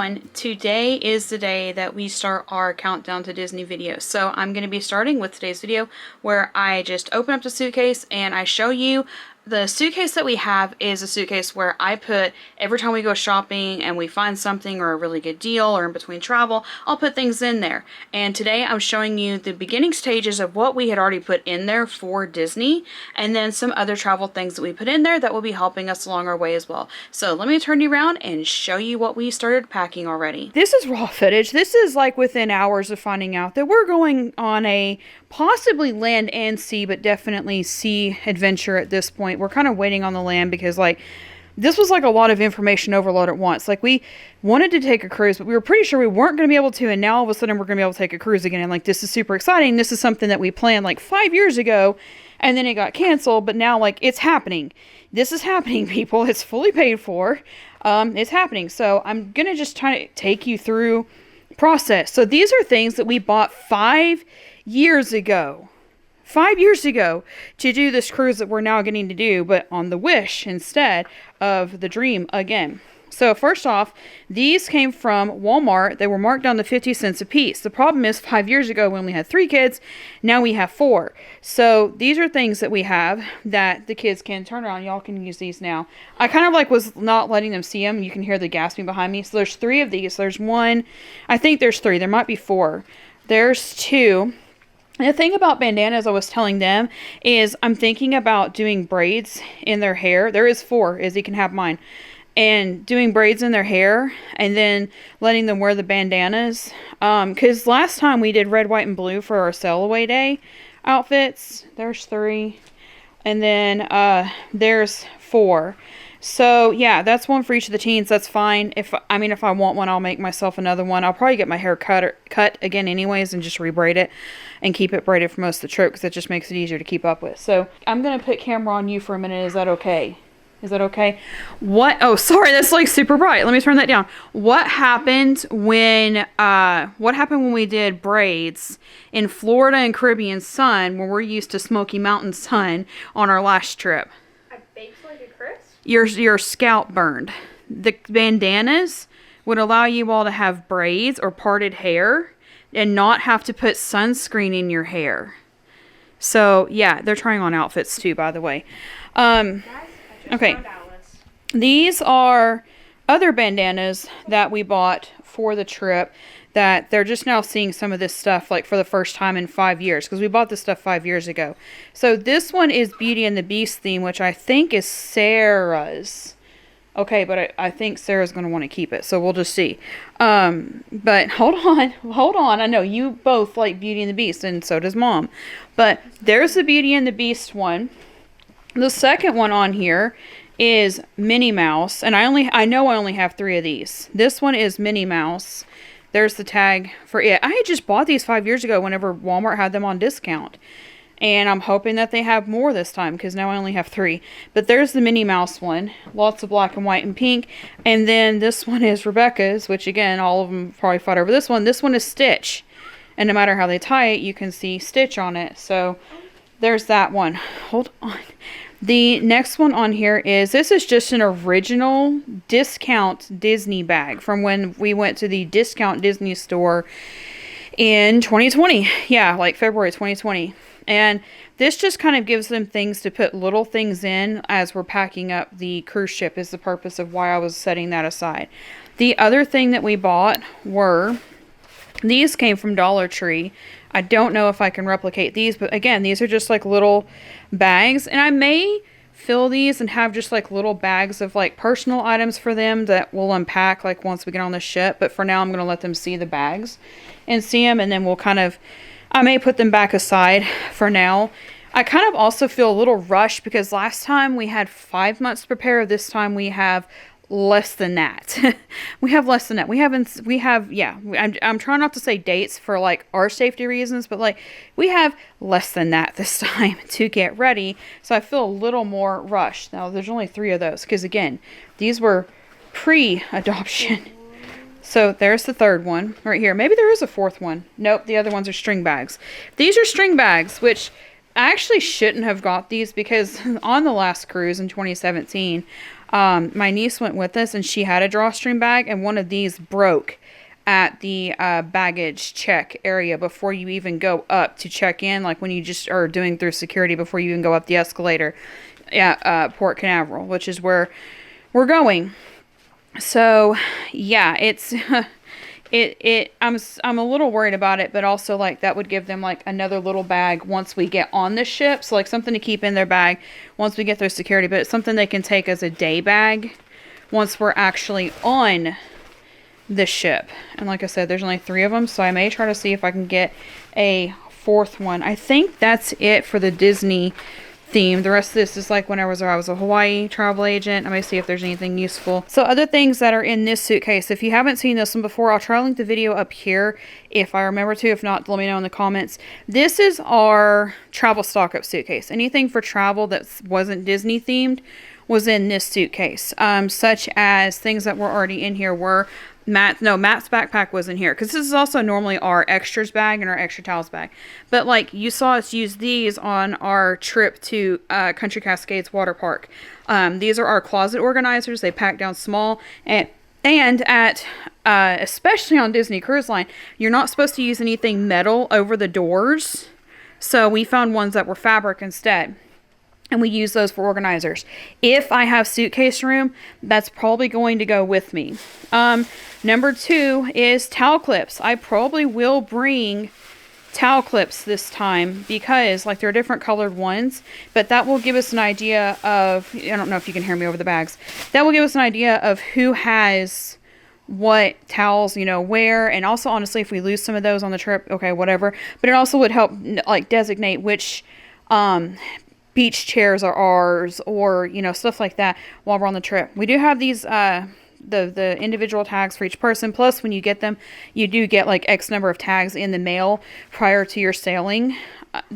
everyone. Today is the day that we start our countdown to Disney videos. So I'm going to be starting with today's video where I just open up the suitcase and I show you the suitcase that we have is a suitcase where I put, every time we go shopping and we find something or a really good deal or in between travel, I'll put things in there. And today I'm showing you the beginning stages of what we had already put in there for Disney, and then some other travel things that we put in there that will be helping us along our way as well. So let me turn you around and show you what we started packing already. This is raw footage. This is like within hours of finding out that we're going on a possibly land and sea, but definitely sea adventure at this point. We're kind of waiting on the land because this was like a lot of information overload at once. Like, we wanted to take a cruise, but we were pretty sure we weren't going to be able to, and now all of a sudden we're going to be able to take a cruise again. And this is super exciting. This is something that we planned 5 years ago, and then it got canceled, but now it's happening. This is happening, people. It's fully paid for. It's happening. So I'm going to just try to take you through process. So these are things that we bought 5 years ago. 5 years ago to do this cruise that we're now getting to do, but on the Wish instead of the Dream again. So first off, these came from Walmart. They were marked down to 50 cents a piece. The problem is 5 years ago when we had 3 kids, now we have 4. So these are things that we have that the kids can turn around. Y'all can use these now. I kind of was not letting them see them. You can hear the gasping behind me. So there's 3 of these. There's one. I think there's 3. There might be 4. There's 2. And the thing about bandanas, I was telling them, is I'm thinking about doing braids in their hair. There is 4, Izzy can have mine. And doing braids in their hair and then letting them wear the bandanas. Because last time we did red, white, and blue for our sail away day outfits. There's 3. And then there's 4. So yeah, that's one for each of the teens. That's fine. If I want one, I'll make myself another one. I'll probably get my hair cut again anyways and just rebraid it and keep it braided for most of the trip because it just makes it easier to keep up with. So I'm going to put camera on you for a minute. Is that okay? Is that okay? Oh, sorry. That's super bright. Let me turn that down. What happened when we did braids in Florida and Caribbean sun when we're used to Smoky Mountain sun on our last trip? I baked like a crisp? Your scalp burned. The bandanas would allow you all to have braids or parted hair and not have to put sunscreen in your hair. So yeah, they're trying on outfits too, by the way. Okay. These are other bandanas that we bought for the trip that they're just now seeing some of this stuff for the first time in 5 years because we bought this stuff 5 years ago. So this one is Beauty and the Beast theme, which I think is Sarah's. Okay, but I think Sarah's going to want to keep it, so we'll just see. But hold on. I know you both like Beauty and the Beast, and so does Mom. But there's the Beauty and the Beast one. The second one on here is Minnie Mouse, and I know I only have 3 of these. This one is Minnie Mouse. There's the tag for it. I had just bought these 5 years ago whenever Walmart had them on discount. And I'm hoping that they have more this time because now I only have 3. But there's the Minnie Mouse one. Lots of black and white and pink. And then this one is Rebecca's, which again, all of them probably fought over this one. This one is Stitch. And no matter how they tie it, you can see Stitch on it. So there's that one. Hold on. The next one on here this is just an original discount Disney bag from when we went to the discount Disney store in 2020. Yeah, February 2020. And this just kind of gives them things to put little things in as we're packing up the cruise ship is the purpose of why I was setting that aside. The other thing that we bought these came from Dollar Tree. I don't know if I can replicate these, but again, these are just little bags. And I may fill these and have just little bags of personal items for them that we'll unpack once we get on the ship. But for now, I'm going to let them see the bags and see them. And then I may put them back aside for now. I kind of also feel a little rushed because last time we had 5 months to prepare. This time we have less than that. We have less than that. I'm trying not to say dates for our safety reasons, but we have less than that this time to get ready. So I feel a little more rushed. Now there's only 3 of those because again, these were pre-adoption. So there's the third one right here. Maybe there is a 4th one. Nope, the other ones are string bags. These are string bags, which I actually shouldn't have got these because on the last cruise in 2017, My niece went with us and she had a drawstring bag, and one of these broke at the baggage check area before you even go up to check in, like when you just are doing through security before you even go up the escalator at Port Canaveral, which is where we're going. So yeah, it's I'm a little worried about it, but also like that would give them like another little bag once we get on the ship, so like something to keep in their bag once we get through security, but it's something they can take as a day bag once we're actually on the ship. And like I said, there's only 3 of them, so I may try to see if I can get a 4th one. I think that's it for the Disney theme. The rest of this is like when I was a Hawaii travel agent. I may see if there's anything useful. So other things that are in this suitcase, if you haven't seen this one before, I'll try to link the video up here if I remember to. If not, let me know in the comments. This is our travel stock up suitcase. Anything for travel that wasn't Disney themed was in this suitcase, such as things that were already in here were Matt's backpack was in here, because this is also normally our extras bag and our extra towels bag, but like you saw us use these on our trip to Country Cascades water park. These are our closet organizers. They pack down small, and at especially on Disney Cruise Line, you're not supposed to use anything metal over the doors, so we found ones that were fabric instead. And we use those for organizers. If I have suitcase room, that's probably going to go with me. Number 2 is towel clips. I probably will bring towel clips this time because like there are different colored ones, but that will give us an idea of, I don't know if you can hear me over the bags. That will give us an idea of who has what towels, where, and also honestly, if we lose some of those on the trip, okay, whatever. But it also would help like designate which, beach chairs are ours, or stuff like that while we're on the trip. We do have these the individual tags for each person, plus when you get them you do get like X number of tags in the mail prior to your sailing.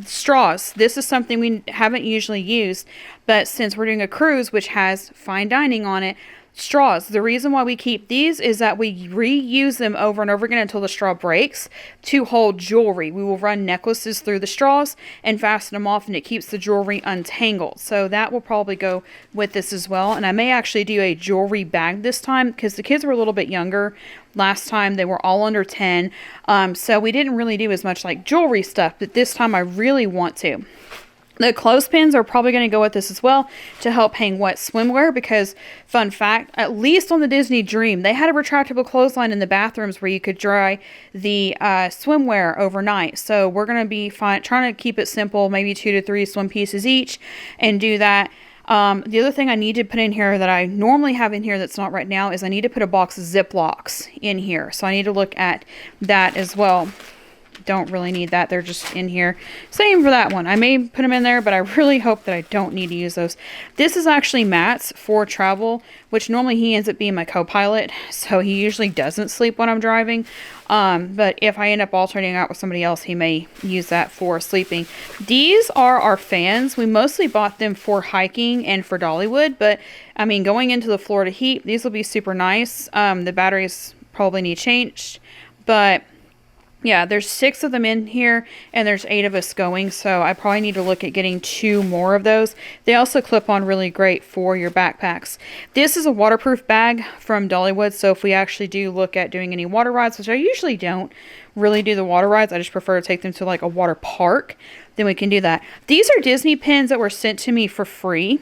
Straws, this is something we haven't usually used, but since we're doing a cruise which has fine dining on it, straws, the reason why we keep these is that we reuse them over and over again until the straw breaks to hold jewelry. We will run necklaces through the straws and fasten them off, and it keeps the jewelry untangled. So that will probably go with this as well. And I may actually do a jewelry bag this time because the kids were a little bit younger. Last time they were all under 10. So we didn't really do as much like jewelry stuff, but this time I really want to. The clothespins are probably going to go with this as well to help hang wet swimwear because, fun fact, at least on the Disney Dream, they had a retractable clothesline in the bathrooms where you could dry the swimwear overnight. So we're going to be trying to keep it simple, maybe 2 to 3 swim pieces each, and do that. The other thing I need to put in here that I normally have in here that's not right now is I need to put a box of Ziplocs in here. So I need to look at that as well. Don't really need that. They're just in here. Same for that one. I may put them in there, but I really hope that I don't need to use those. This is actually Matt's for travel, which normally he ends up being my co-pilot, so he usually doesn't sleep when I'm driving. But if I end up alternating out with somebody else, he may use that for sleeping. These are our fans. We mostly bought them for hiking and for Dollywood, but I mean, going into the Florida heat, these will be super nice. The batteries probably need changed, but yeah, there's 6 of them in here, and there's 8 of us going, so I probably need to look at getting 2 more of those. They also clip on really great for your backpacks. This is a waterproof bag from Dollywood, so if we actually do look at doing any water rides, which I usually don't really do the water rides, I just prefer to take them to like a water park, then we can do that. These are Disney pins that were sent to me for free.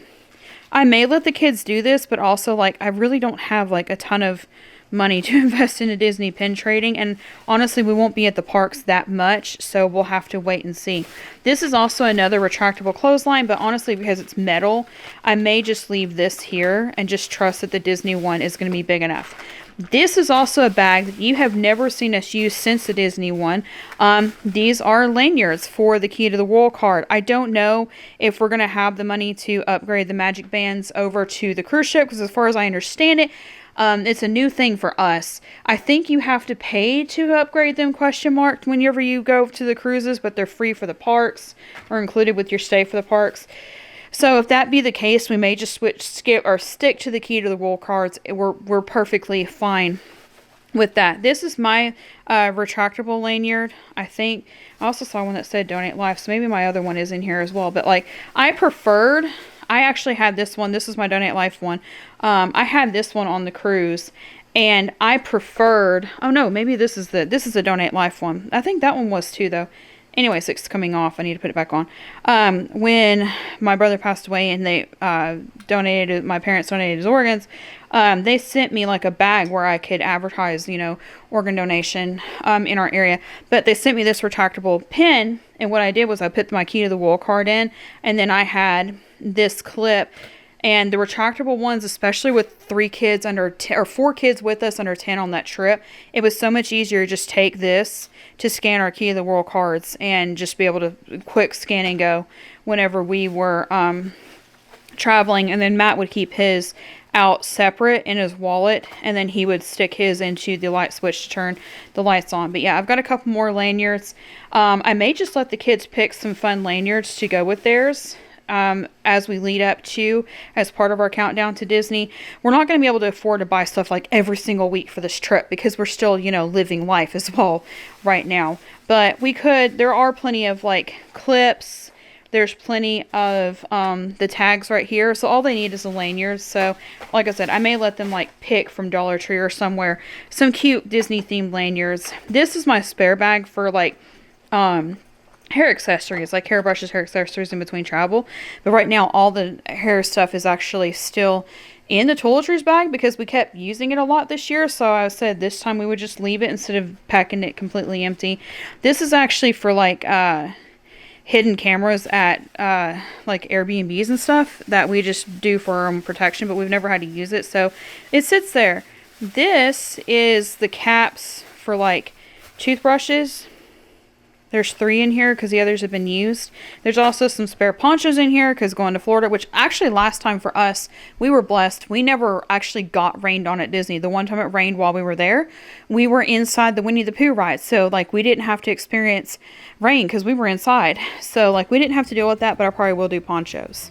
I may let the kids do this, but also like I really don't have like a ton of money to invest into Disney pin trading, and honestly we won't be at the parks that much, so we'll have to wait and see. This is also another retractable clothesline, but honestly because it's metal, I may just leave this here and just trust that the Disney one is going to be big enough. This is also a bag that you have never seen us use since the Disney one. These are lanyards for the Key to the World card. I don't know if we're going to have the money to upgrade the magic bands over to the cruise ship, because as far as I understand it, it's a new thing for us. I think you have to pay to upgrade them, whenever you go to the cruises, but they're free for the parks or included with your stay for the parks. So if that be the case, we may just stick to the Key to the World cards. We're perfectly fine with that. This is my retractable lanyard. I think I also saw one that said donate life, so maybe my other one is in here as well. But like I I actually had this one. This is my Donate Life one. I had this one on the cruise, and I preferred. Oh no, maybe this is a Donate Life one. I think that one was too, though. Anyways, it's coming off. I need to put it back on. When my brother passed away and they my parents donated his organs, they sent me like a bag where I could advertise, organ donation in our area. But they sent me this retractable pen, and what I did was I put my key to the wall card in, and then I had this clip. And the retractable ones, especially with 3 kids under 10, or 4 kids with us under 10 on that trip, it was so much easier to just take this to scan our key of the world cards and just be able to quick scan and go whenever we were traveling. And then Matt would keep his out separate in his wallet, and then he would stick his into the light switch to turn the lights on. But yeah, I've got a couple more lanyards. I may just let the kids pick some fun lanyards to go with theirs. As we lead up to, as part of our countdown to Disney. We're not going to be able to afford to buy stuff like every single week for this trip because we're still, living life as well right now. But we could, there are plenty of like clips. There's plenty of the tags right here. So all they need is a lanyard. So like I said, I may let them like pick from Dollar Tree or somewhere some cute Disney themed lanyards. This is my spare bag for like, hair accessories, like hair brushes, hair accessories in between travel. But right now, all the hair stuff is actually still in the toiletries bag because we kept using it a lot this year. So I said this time we would just leave it instead of packing it completely empty. This is actually for like hidden cameras at like Airbnbs and stuff that we just do for our own protection, but we've never had to use it. So it sits there. This is the caps for like toothbrushes. There's 3 in here because the others have been used. There's also some spare ponchos in here because going to Florida, which actually last time for us, we were blessed. We never actually got rained on at Disney. The one time it rained while we were there, we were inside the Winnie the Pooh ride. So like we didn't have to experience rain because we were inside. So like we didn't have to deal with that, but I probably will do ponchos.